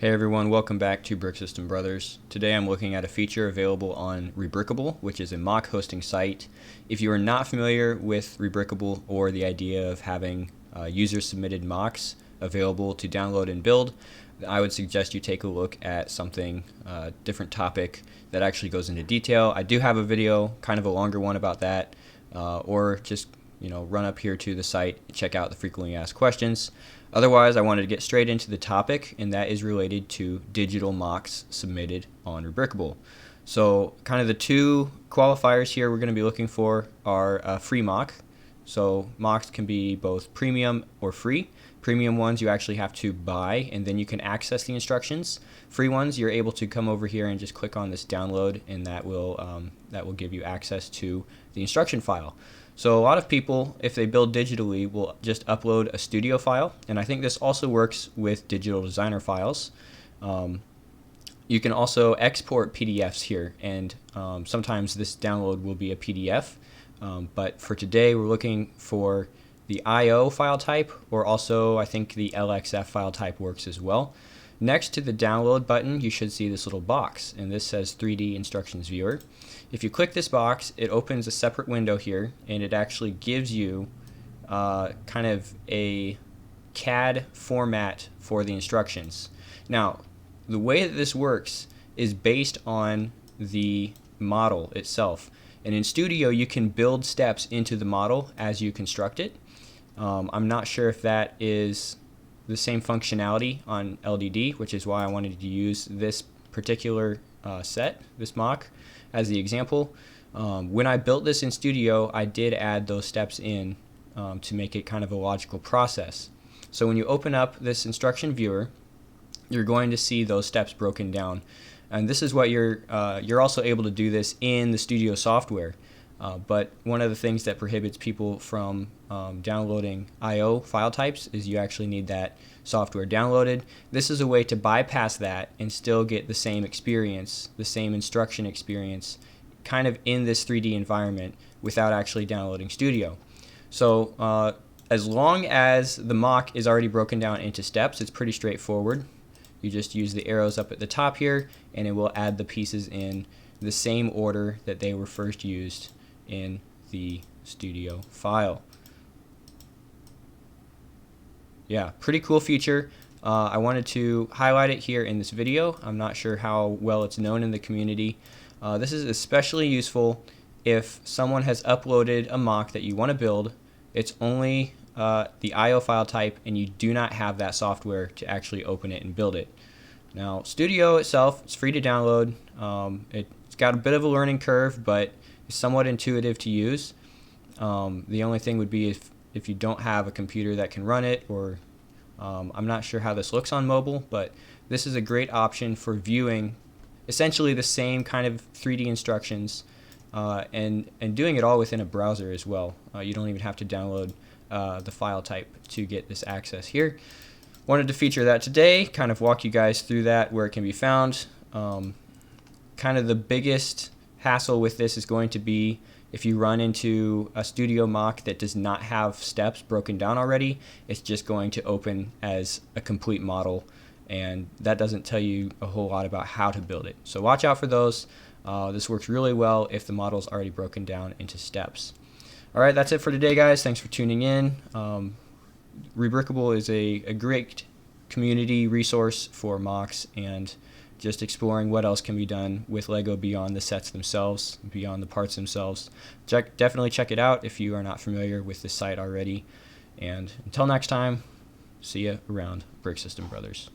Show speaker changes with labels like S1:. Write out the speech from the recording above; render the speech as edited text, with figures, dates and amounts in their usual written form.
S1: Hey everyone, welcome back to Brick System Brothers. Today I'm looking at a feature available on Rebrickable, which is a mock hosting site. If you are not familiar with Rebrickable or the idea of having user-submitted mocks available to download and build, I would suggest you take a look at something different topic that actually goes into detail. I do have a video, kind of a longer one about that, or just run up here to the site and check out the frequently asked questions. Otherwise, I wanted to get straight into the topic, and that is related to digital mocks submitted on Rebrickable. So kind of the two qualifiers here we're going to be looking for are a free mock. So mocks can be both premium or free. Premium ones you actually have to buy, and then you can access the instructions. Free ones you're able to come over here and just click on this download, and that will give you access to the instruction file. So a lot of people, if they build digitally, will just upload a studio file, and I think this also works with digital designer files. You can also export PDFs here, and sometimes this download will be a PDF. But for today, we're looking for the IO file type, or also I think the LXF file type works as well. Next to the download button, you should see this little box, and this says 3D Instructions Viewer. If you click this box, it opens a separate window here, and it actually gives you kind of a CAD format for the instructions. Now, the way that this works is based on the model itself. And in Studio, you can build steps into the model as you construct it. I'm not sure if that is the same functionality on LDD, which is why I wanted to use this particular this mock, as the example. When I built this in Studio, I did add those steps in to make it kind of a logical process. So when you open up this instruction viewer, you're going to see those steps broken down. And this is what you're also able to do this in the Studio software. But one of the things that prohibits people from downloading IO file types is you actually need that software downloaded. This is a way to bypass that and still get the same experience, the same instruction experience, kind of in this 3D environment without actually downloading Studio. So as long as the mock is already broken down into steps, it's pretty straightforward. You just use the arrows up at the top here, and it will add the pieces in the same order that they were first used in the Studio file. Yeah, pretty cool feature. I wanted to highlight it here in this video. I'm not sure how well it's known in the community. This is especially useful if someone has uploaded a mock that you want to build. It's only the IO file type, and you do not have that software to actually open it and build it. Now, Studio itself, it's free to download. It's got a bit of a learning curve, but it's somewhat intuitive to use. The only thing would be if you don't have a computer that can run it, or I'm not sure how this looks on mobile, but this is a great option for viewing essentially the same kind of 3D instructions and doing it all within a browser as well. You don't even have to download the file type to get this access here. Wanted to feature that today, kind of walk you guys through that, where it can be found. Kind of the biggest hassle with this is going to be if you run into a Studio mock that does not have steps broken down already. It's just going to open as a complete model, and that doesn't tell you a whole lot about how to build it. So watch out for those. This works really well if the model is already broken down into steps. Alright, that's it for today, guys. Thanks for tuning in. Rebrickable is a great community resource for mocks and just exploring what else can be done with LEGO beyond the sets themselves, beyond the parts themselves. Definitely check it out if you are not familiar with this site already. And until next time, see you around, Brick System Brothers.